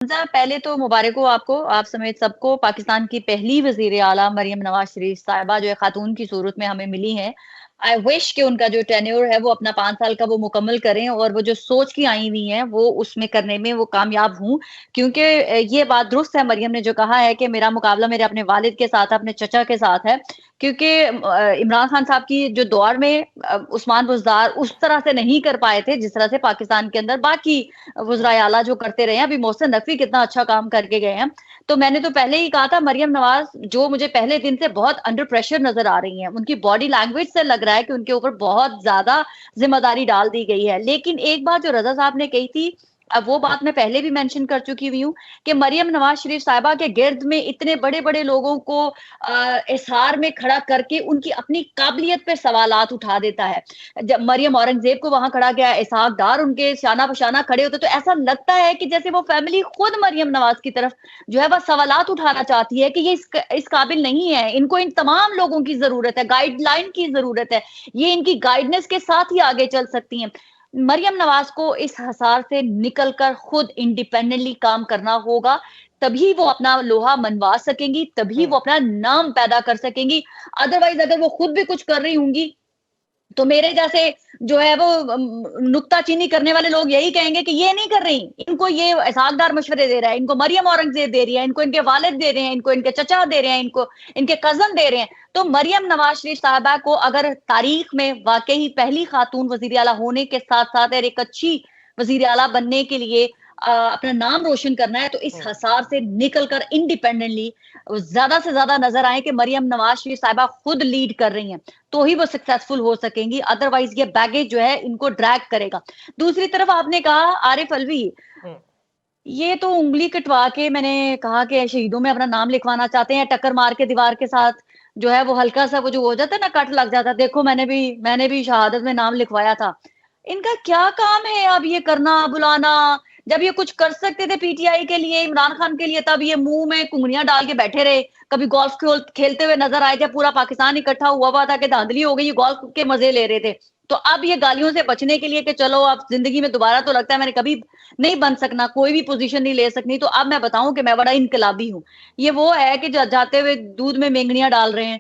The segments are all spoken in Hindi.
पहले तो मुबारक हो आपको, आप समेत सबको। पाकिस्तान की पहली वज़ीर आला मरियम नवाज़ शरीफ साहिबा जो है खातून की सूरत में हमें मिली हैं। आई विश कि उनका जो टेन्योर है वो अपना 5 साल का वो मुकम्मल करें और वो जो सोच की आई हुई हैं वो उसमें करने में वो कामयाब हों। क्योंकि ये बात दुरुस्त है मरियम ने जो कहा है कि मेरा मुकाबला मेरे अपने वालिद के साथ है, अपने चचा के साथ है। क्योंकि इमरान खान साहब की जो दौर में उस्मान बुज़दार उस तरह से नहीं कर पाए थे जिस तरह से पाकिस्तान के अंदर बाकी वज़राए आला जो करते रहे हैं। अभी मोहसिन नकवी कितना अच्छा काम करके गए हैं। तो मैंने तो पहले ही कहा था मरियम नवाज़ जो मुझे पहले दिन से बहुत अंडर प्रेशर नज़र आ रही हैं। उनकी बॉडी लैंग्वेज से लग रहा है कि उनके ऊपर बहुत ज़्यादा ज़िम्मेदारी डाल दी गई है। लेकिन एक बात जो रज़ा साहब ने कही थी, अब वो बात मैं पहले भी मेंशन कर चुकी हुई हूँ कि मरियम नवाज़ शरीफ साहिबा के गिर्द में इतने बड़े-बड़े लोगों को इस्हार में खड़ा करके उनकी अपनी काबिलियत पे सवालात उठा देता है। जब मरियम औरंगजेब को वहां खड़ा किया, इसहाक डार उनके शाना बशाना खड़े होते, तो ऐसा लगता है कि जैसे वो फैमिली खुद मरियम नवाज की तरफ जो है वह सवालात उठाना चाहती है कि ये इस काबिल नहीं है, इनको इन तमाम लोगों की जरूरत है, गाइडलाइन की जरूरत है, ये इनकी गाइडेंस के साथ ही आगे चल सकती हैं। मरियम नवाज को इस हसार से निकलकर खुद इंडिपेंडेंटली काम करना होगा, तभी वो अपना लोहा मनवा सकेंगी, तभी वो अपना नाम पैदा कर सकेंगी। अदरवाइज अगर वो खुद भी कुछ कर रही होंगी तो मेरे जैसे जो है वो नुक्ताचीनी करने वाले लोग यही कहेंगे कि ये नहीं कर रही, इनको ये इसहाकदार मशवरे दे रहा है, इनको मरियम औरंगजेब दे रही है, इनको इनके वालिद दे रहे हैं, इनको इनके चचा दे रहे हैं, इनको इनके कजन दे रहे हैं। तो मरियम नवाज शरीफ साहबा को अगर तारीख में वाकई पहली खातून वजीर आला होने के साथ साथ एक अच्छी वजीर आला बनने के लिए अपना नाम रोशन करना है, तो इस हसार से निकलकर इंडिपेंडेंटली ज्यादा से ज्यादा नजर आए कि मरियम नवाज शरीफ साहिबा खुद लीड कर रही हैं, तो ही वो सक्सेसफुल हो सकेंगी। अदरवाइज ये बैगेज जो है इनको ड्रैग करेगा। दूसरी तरफ आपने कहा आरिफ अलवी, ये तो उंगली कटवा के मैंने कहा कि शहीदों में अपना नाम लिखवाना चाहते हैं, टक्कर मार के दीवार के साथ जो है वो हल्का सा वो जो हो जाता है ना, कट लग जाता है। देखो मैंने भी शहादत में नाम लिखवाया था। इनका क्या काम है अब ये करना बुलाना? जब ये कुछ कर सकते थे पीटीआई के लिए, इमरान खान के लिए, तब ये मुंह में कुंगलियां डाल के बैठे रहे। कभी गोल्फ खेलते हुए नजर आए, जब पूरा पाकिस्तान इकट्ठा हुआ था कि धांधली हो गई, ये गोल्फ के मजे ले रहे थे। तो अब ये गालियों से बचने के लिए कि चलो अब जिंदगी में दोबारा तो लगता है मैंने कभी नहीं बन सकना, कोई भी पोजीशन नहीं ले सकनी, तो अब मैं बताऊं कि मैं बड़ा इनकलाबी हूँ। ये वो है कि जाते हुए दूध में मेंगनियां डाल रहे हैं।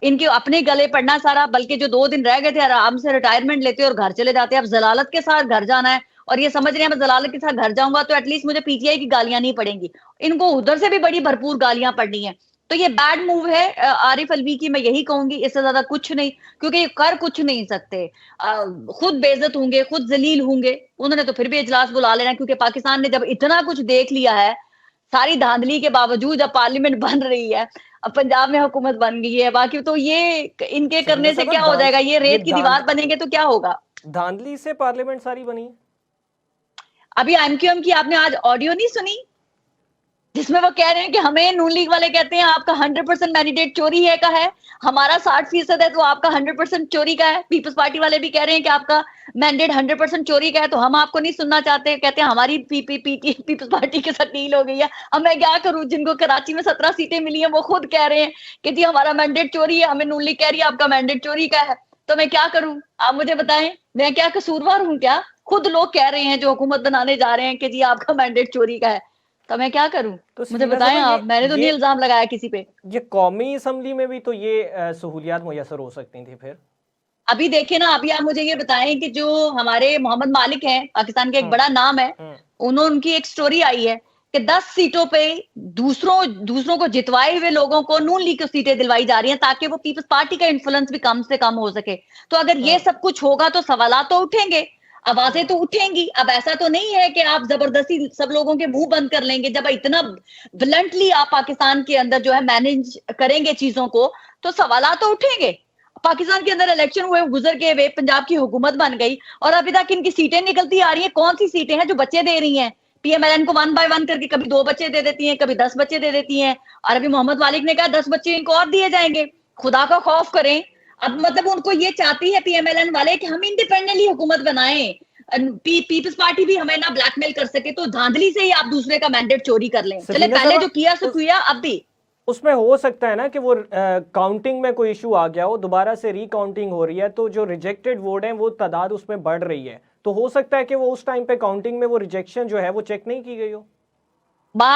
इनके अपने गले पड़ना सारा, बल्कि जो 2 दिन रह गए थे आराम से रिटायरमेंट लेते और घर चले जाते। अब जलालत के साथ घर जाना है और ये समझ रहे हैं मैं जलालत के साथ घर जाऊंगा तो एटलीस्ट मुझे पीटीआई की गालियां नहीं पड़ेंगी, इनको उधर से भी बड़ी भरपूर गालियां पड़नी है। तो ये बैड मूव है आरिफ अलवी की, मैं यही कहूंगी, इससे ज्यादा कुछ नहीं। क्योंकि ये कर कुछ नहीं सकते, खुद बेइज्जत होंगे, खुद जलील होंगे। उन्होंने तो फिर भी इजलास बुला लेना, क्योंकि पाकिस्तान ने जब इतना कुछ देख लिया है, सारी धांधली के बावजूद अब पार्लियामेंट बन रही है, अब पंजाब में हुकूमत बन गई है, बाकी तो ये इनके शर्मिंदा करने से साहब, क्या हो जाएगा, ये ये रेत की दीवार बनेंगे तो क्या होगा। धांधली से पार्लियामेंट सारी बनी है। अभी एमक्यूएम की आपने आज ऑडियो नहीं सुनी, जिसमें वो कह रहे हैं कि हमें नून लीग वाले कहते हैं आपका 100% मैंडेट चोरी है का है, हमारा 60% है तो आपका 100% चोरी का है। पीपल्स पार्टी वाले भी कह रहे हैं कि आपका मैंडेट 100% चोरी का है, तो हम आपको नहीं सुनना चाहते। कहते हैं हमारी पीपल्स पार्टी के साथ डील हो गई है। अब मैं क्या करूं, जिनको कराची में 17 सीटें मिली है वो खुद कह रहे हैं कि जी हमारा मैंडेट चोरी है, हमें नून लीग कह रही है आपका मैंडेट चोरी का है। तो मैं क्या करूं, आप मुझे बताएं, मैं क्या कसूरवार हूं क्या? खुद लोग कह रहे हैं जो हुकूमत बनाने जा रहे हैं कि जी आपका मैंडेट चोरी का है, तो मैं क्या करूं? तो मुझे शर्मिंदा बताएं साहब, आप, मैंने तो नहीं ये इल्जाम लगाया किसी पे। ये कौमी असम्बली में भी तो ये सहूलियात मुयसर हो सकती थी फिर। अभी देखिए ना, अभी आप मुझे ये बताएं कि जो हमारे मोहम्मद मालिक हैं, पाकिस्तान के एक हम्म बड़ा नाम है, हम्म उनकी एक स्टोरी आई है कि 10 सीटों पे दूसरों दूसरों को जितवाए हुए लोगों को नून लीग की सीटें दिलवाई जा रही हैं ताकि वो पीपल्स पार्टी का इन्फ्लुएंस भी कम से कम हो सके। तो अगर ये हम्म सब कुछ होगा तो सवालात तो उठेंगे, आवाजें तो उठेंगी। अब ऐसा तो नहीं है कि आप जबरदस्ती सब लोगों के मुंह बंद कर लेंगे। जब इतना ब्लंटली आप पाकिस्तान के अंदर जो है मैनेज करेंगे चीजों को, तो सवालात तो उठेंगे। पाकिस्तान के अंदर इलेक्शन हुए, गुजर के वे पंजाब की हुकूमत बन गई और अभी तक इनकी सीटें निकलती आ रही हैं। कौन सी सीटें हैं जो बच्चे दे रही हैं? पीएमएलएन को 1 बाय 1 करके कभी 2 बच्चे दे देती हैं, कभी 10 बच्चे दे देती हैं। और अभी मोहम्मद वालिक ने कहा 10 बच्चे इनको और दिए जाएंगे। खुदा का खौफ करें। अब मतलब उनको ये चाहती है पीएमएलएन वाले कि हम इंडिपेंडेंटली हुकूमत बनाएं, पीपल्स पार्टी भी हमें ना ब्लैकमेल कर सके, तो धांधली से ही आप दूसरे का मैंडेट चोरी कर लें। चले सकीना पहले जो साहब, किया सो उस किया, अब भी उसमें हो सकता है ना कि वो काउंटिंग में कोई इशू आ गया हो, दोबारा से रीकाउंटिंग हो रही है, तो जो रिजेक्टेड वोट हैं वो तादाद उसमें बढ़ रही है, तो हो सकता है कि वो उस टाइम पे काउंटिंग में वो रिजेक्शन जो है वो चेक नहीं की गई हो। बाहर